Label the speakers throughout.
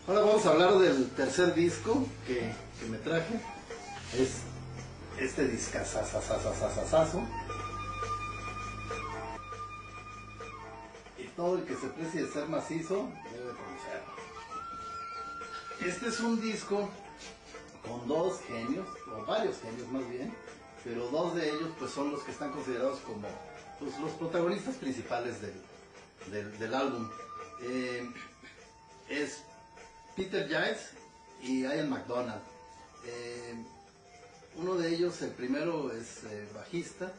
Speaker 1: Ahora vamos a hablar del tercer disco que me traje. Es este discazazazazazazazo. Y todo el que se precie de ser macizo debe conocerlo. Este es un disco con dos genios, o varios genios más bien, pero dos de ellos pues son los que están considerados como pues, los protagonistas principales del álbum. Es Peter Giles y Ian McDonald. Uno de ellos, el primero, es bajista.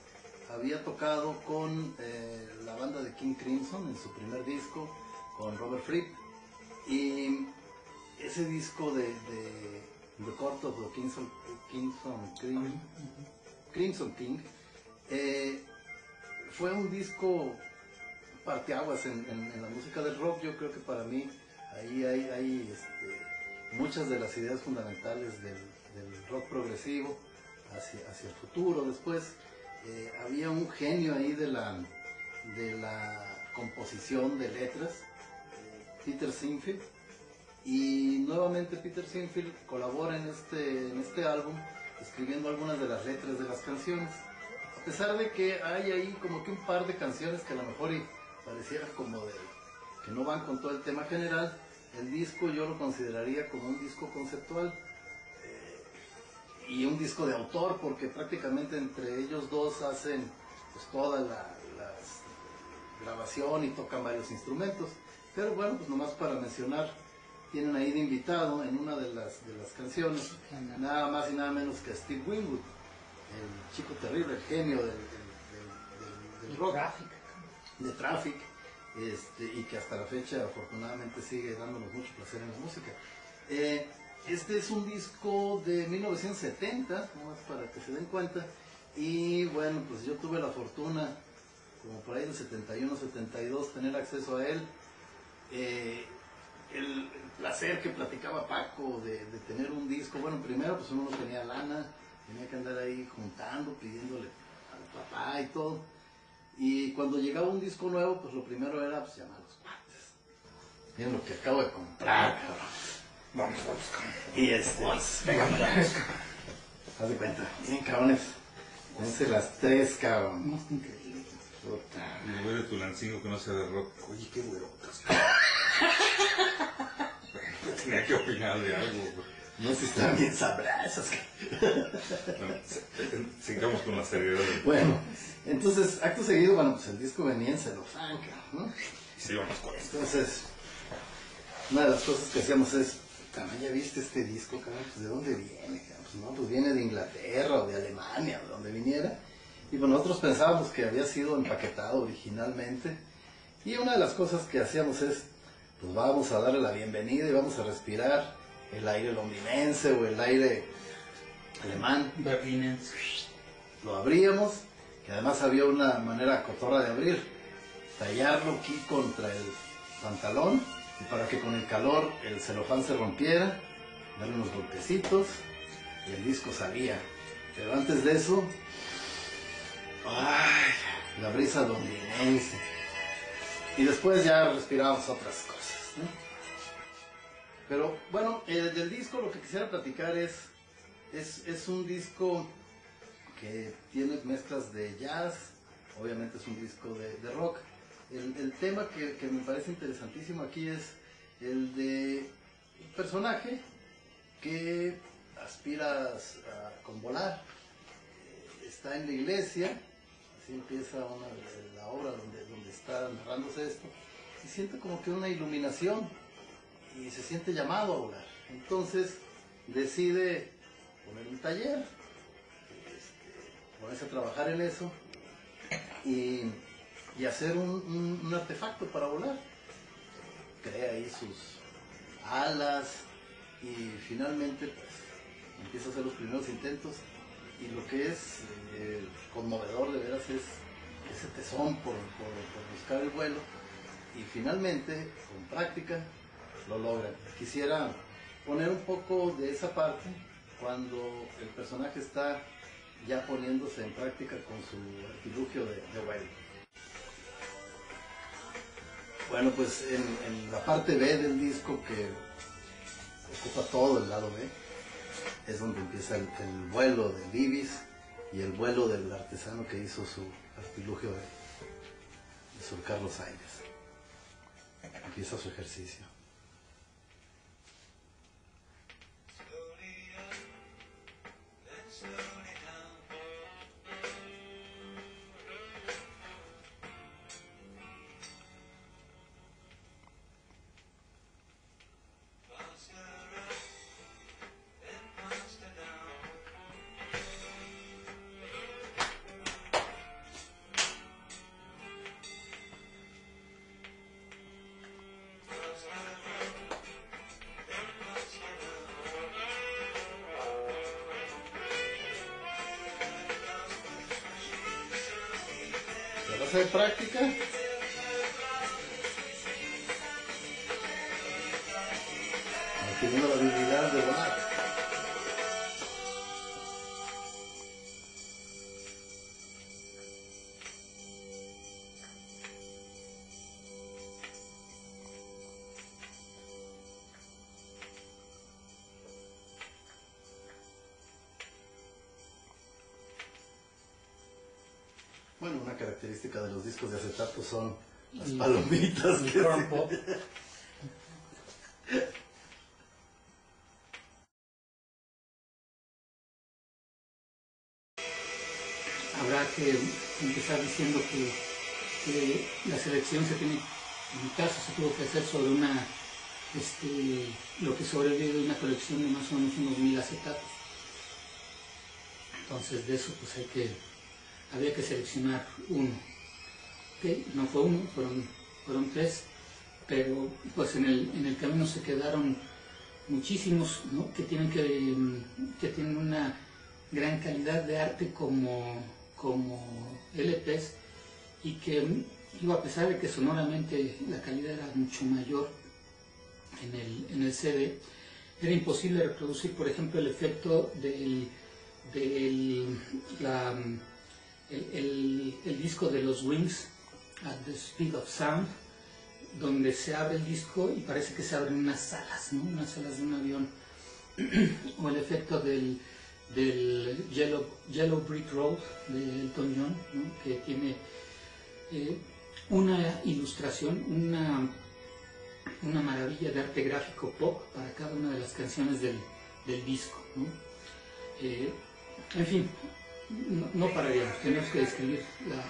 Speaker 1: Había tocado con la banda de King Crimson en su primer disco, con Robert Fripp. Y ese disco de The Court of the Crimson King fue un disco parteaguas en la música del rock. Yo creo que para mí ahí hay muchas de las ideas fundamentales del rock progresivo hacia el futuro. Después había un genio ahí de la composición de letras, Peter Sinfield, y nuevamente Peter Sinfield colabora en este álbum escribiendo algunas de las letras de las canciones, a pesar de que hay ahí como que un par de canciones que a lo mejor pareciera como que no van con todo el tema general. El disco yo lo consideraría como un disco conceptual y un disco de autor, porque prácticamente entre ellos dos hacen pues toda la grabación y tocan varios instrumentos. Pero bueno, pues nomás para mencionar, tienen ahí de invitado en una de las canciones nada más y nada menos que a Steve Winwood, el chico terrible, el genio del rock, de Traffic, y que hasta la fecha afortunadamente sigue dándonos mucho placer en la música. Este es un disco de 1970, nomás para que se den cuenta, y bueno, pues yo tuve la fortuna, como por ahí del 71, 72, tener acceso a él. El placer que platicaba Paco de tener un disco, bueno, primero pues uno no tenía lana, tenía que andar ahí juntando, pidiéndole al papá y todo. Y cuando llegaba un disco nuevo, pues lo primero era pues llamar a los cuates. Miren lo que acabo de comprar, cabrón.
Speaker 2: Vamos.
Speaker 1: Y venga, haz de cuenta, bien cabrones. Dense las tres, cabrón. Puta.
Speaker 2: Y el güey de Tulancingo que no sea de rock. Oye, qué güerotas. Tenía que opinar de algo, güey.
Speaker 1: No sé si están bien sabrosas.
Speaker 2: Bueno, sigamos con la seriedad.
Speaker 1: Bueno, entonces, acto seguido, bueno, pues el disco venía en celofán, ¿no?
Speaker 2: Sí, vamos con esto.
Speaker 1: Entonces, una de las cosas que hacíamos es, ¿ya viste este disco, cabrón? Pues, ¿de dónde viene, cabrón? Pues no, pues viene de Inglaterra o de Alemania, o de donde viniera. Y pues nosotros pensábamos que había sido empaquetado originalmente. Y una de las cosas que hacíamos es, pues vamos a darle la bienvenida y vamos a respirar el aire londinense o el aire alemán.
Speaker 3: Berlinense.
Speaker 1: Lo abríamos, que además había una manera cotorra de abrir, tallarlo aquí contra el pantalón, y para que con el calor el celofán se rompiera, darle unos golpecitos y el disco salía. Pero antes de eso, ¡ay! La brisa londinense. Y después ya respirábamos otras cosas, ¿no? Pero bueno, del disco lo que quisiera platicar es un disco que tiene mezclas de jazz, obviamente es un disco de rock. El tema que me parece interesantísimo aquí es el de un personaje que aspira con volar. Está en la iglesia, así empieza la obra donde está narrándose esto, y siente como que una iluminación y se siente llamado a volar. Entonces decide poner un taller, ponerse a trabajar en eso y hacer un artefacto para volar. Crea ahí sus alas y finalmente pues empieza a hacer los primeros intentos, y lo que es conmovedor de veras es ese tesón por buscar el vuelo, y finalmente con práctica lo logran. Quisiera poner un poco de esa parte cuando el personaje está ya poniéndose en práctica con su artilugio de vuelo. Bueno, pues en la parte B del disco, que ocupa todo el lado B, es donde empieza el vuelo del Ibis y el vuelo del artesano que hizo su artilugio de surcar los aires. Empieza su ejercicio. La base de práctica. Manteniendo la habilidad de volar. Bueno, una característica de los discos de acetato son las palomitas.
Speaker 3: El corn pop. Habrá que empezar diciendo que la selección se tiene, en mi caso se tuvo que hacer sobre lo que sobrevive de una colección de más o menos unos 1000 acetatos. Entonces de eso pues había que seleccionar uno. ¿Okay? No fue uno, fueron 3, pero pues en el camino se quedaron muchísimos, ¿no? que tienen una gran calidad de arte como LPs, y que a pesar de que sonoramente la calidad era mucho mayor en el CD, era imposible reproducir, por ejemplo, el efecto del disco de los Wings, At the Speed of Sound, donde se abre el disco y parece que se abren unas alas, ¿no? Unas alas de un avión, o el efecto del Yellow Brick Road de Elton John, ¿no? Que tiene una ilustración, una maravilla de arte gráfico pop para cada una de las canciones del disco, ¿no? En fin, no pararíamos, tenemos que describir la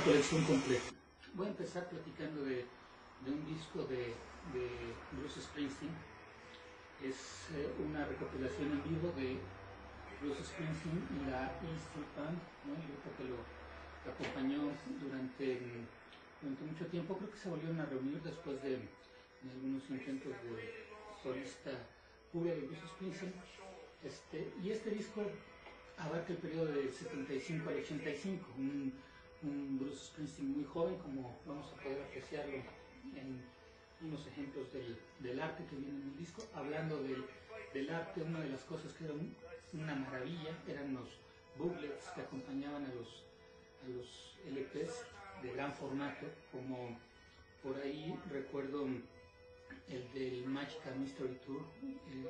Speaker 3: colección completa. Voy a empezar platicando de un disco de Bruce Springsteen. Es una recopilación en vivo de Bruce Springsteen y la E Street Band, ¿no? El grupo que lo acompañó durante mucho tiempo. Creo que se volvieron a reunir después de algunos intentos de solista puro de Bruce Springsteen. Y este disco abarca el periodo del 75 al 85, un Bruce Springsteen muy joven, como vamos a poder apreciarlo en unos ejemplos del arte que viene en el disco. Hablando del arte, una de las cosas que era una maravilla eran los booklets que acompañaban a los LPs de gran formato, como por ahí recuerdo el del Magical Mystery Tour.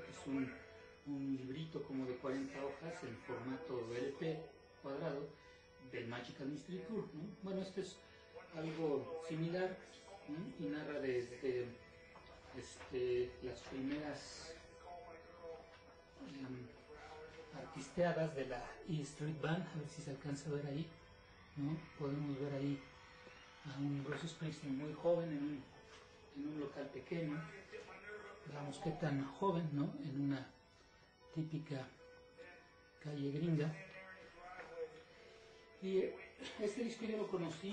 Speaker 3: Es un librito como de 40 hojas en formato LP cuadrado del Magical Mystery Tour, ¿no? Bueno, esto es algo similar, ¿no? Y narra desde las primeras artisteadas de la E Street Band. A ver si se alcanza a ver ahí, ¿no? Podemos ver ahí a un Bruce Springsteen muy joven en un local pequeño. Veamos qué tan joven, ¿no? En una típica calle gringa. Y este disco yo lo conocí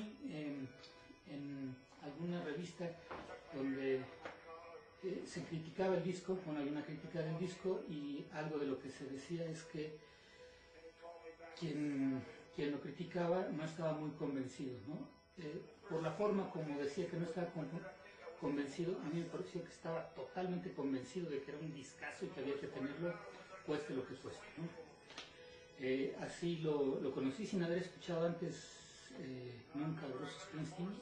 Speaker 3: en alguna revista donde se criticaba el disco. Bueno, hay una crítica del disco, y algo de lo que se decía es que quien lo criticaba no estaba muy convencido, ¿no? Por la forma como decía que no estaba convencido, a mí me pareció que estaba totalmente convencido de que era un discazo y que había que tenerlo, cueste lo que cueste, ¿no? Así lo conocí sin haber escuchado antes nunca a Bruce Springsteen,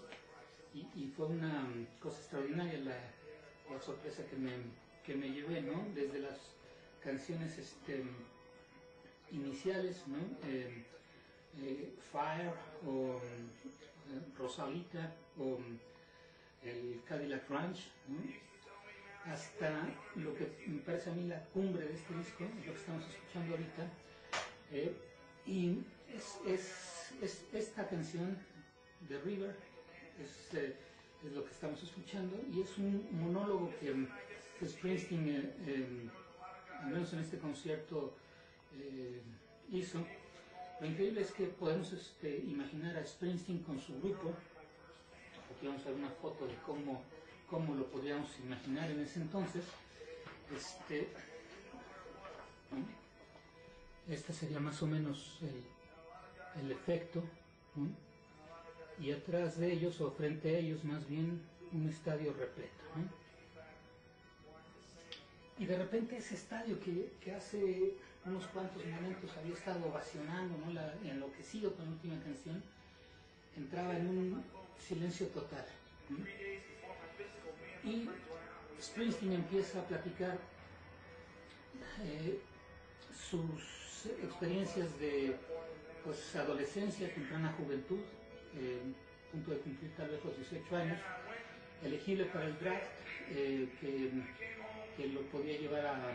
Speaker 3: y fue una cosa extraordinaria la sorpresa que que me llevé, ¿no? Desde las canciones iniciales, ¿no? Fire o Rosalita o el Cadillac Ranch, ¿no? Hasta lo que me parece a mí la cumbre de este disco, es lo que estamos escuchando ahorita. Y es esta canción, The River, es lo que estamos escuchando, y es un monólogo que Springsteen, al menos en este concierto, hizo. Lo increíble es que podemos imaginar a Springsteen con su grupo. Aquí vamos a ver una foto de cómo lo podríamos imaginar en ese entonces. Este sería más o menos el efecto, ¿no? Y atrás de ellos, o frente a ellos más bien, un estadio repleto, ¿no? Y de repente ese estadio que hace unos cuantos momentos había estado ovacionando, ¿no? Enloquecido con la última canción, entraba en un silencio total, ¿no? Y Springsteen empieza a platicar sus experiencias de adolescencia, temprana juventud, punto de cumplir tal vez los 18 años, elegible para el draft, que lo podía llevar al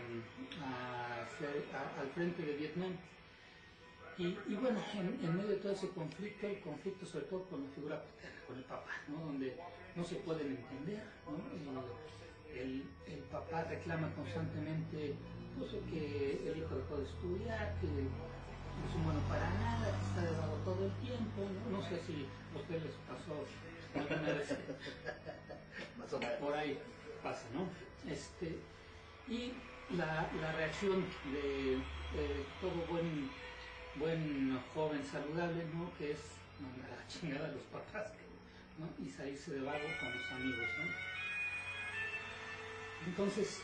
Speaker 3: frente de Vietnam. Y bueno, en medio de todo ese conflicto, el conflicto sobre todo con la figura paterna, con el papá, ¿no? Donde no se pueden entender, ¿no? El papá reclama constantemente pues, que el hijo dejó de estudiar, que no es un bueno para nada, que está de vago todo el tiempo, ¿no? No sé si a ustedes les pasó alguna vez, por ahí pasa, ¿no? Y la reacción de todo buen joven saludable, ¿no? Que es mandar a la chingada a los papás, ¿no? Y salirse de vago con los amigos, ¿no? Entonces,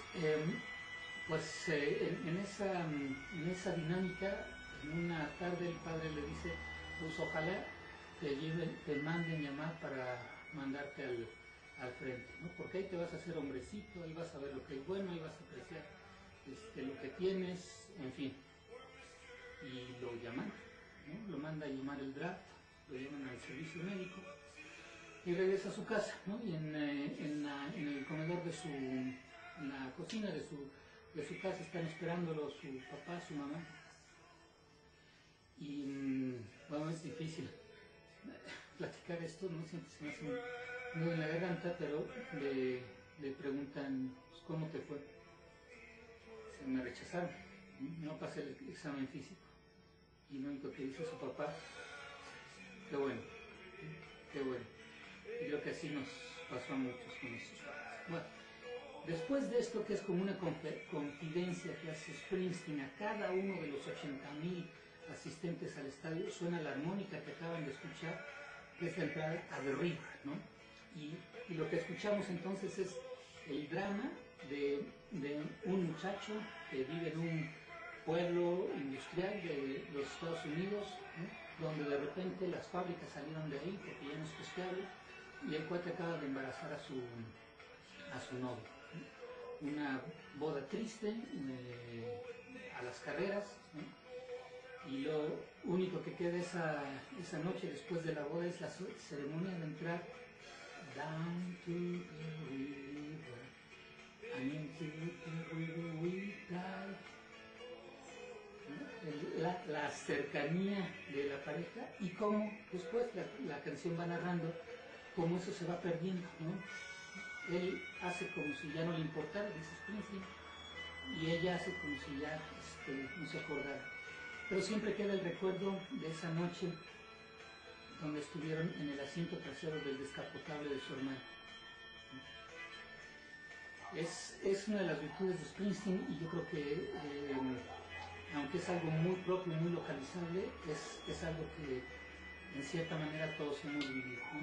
Speaker 3: pues en esa dinámica, en una tarde el padre le dice, pues ojalá te manden llamar para mandarte al frente, ¿no? Porque ahí te vas a hacer hombrecito, ahí vas a ver lo que es bueno, ahí vas a apreciar lo que tienes, en fin. Y lo llaman, ¿no? Lo manda a llamar el draft, lo llaman al servicio médico y regresa a su casa, ¿no? Y en el comedor en la cocina de su casa están esperándolo su papá, su mamá. Y bueno, es difícil platicar esto, ¿no? Siempre se me hace un nudo en la garganta, pero le preguntan, pues, ¿cómo te fue? Se me rechazaron, no pasé el examen físico. Y lo único que dice su papá, qué bueno, qué bueno. Y creo que así nos pasó a muchos con nuestros padres. Bueno, después de esto, que es como una confidencia que hace Springsteen a cada uno de los 80,000 asistentes al estadio, suena la armónica que acaban de escuchar, que es la entrada a The River, ¿no? Y lo que escuchamos entonces es el drama de un muchacho que vive en un pueblo industrial de los Estados Unidos, ¿no? Donde de repente las fábricas salieron de ahí porque ya no es costeable, y el cuate acaba de embarazar a su novio, ¿no? Una boda triste, a las carreras, ¿no? Y lo único que queda esa noche después de la boda es la ceremonia de entrar down to the river, and into the river we dive. La cercanía de la pareja y cómo después la canción va narrando cómo eso se va perdiendo, ¿no? Él hace como si ya no le importara, dice Springsteen, y ella hace como si ya no se acordara. Pero siempre queda el recuerdo de esa noche donde estuvieron en el asiento trasero del descapotable de su hermano. Es una de las virtudes de Springsteen, y yo creo que aunque es algo muy propio, muy localizable, es algo que en cierta manera todos hemos vivido, ¿no?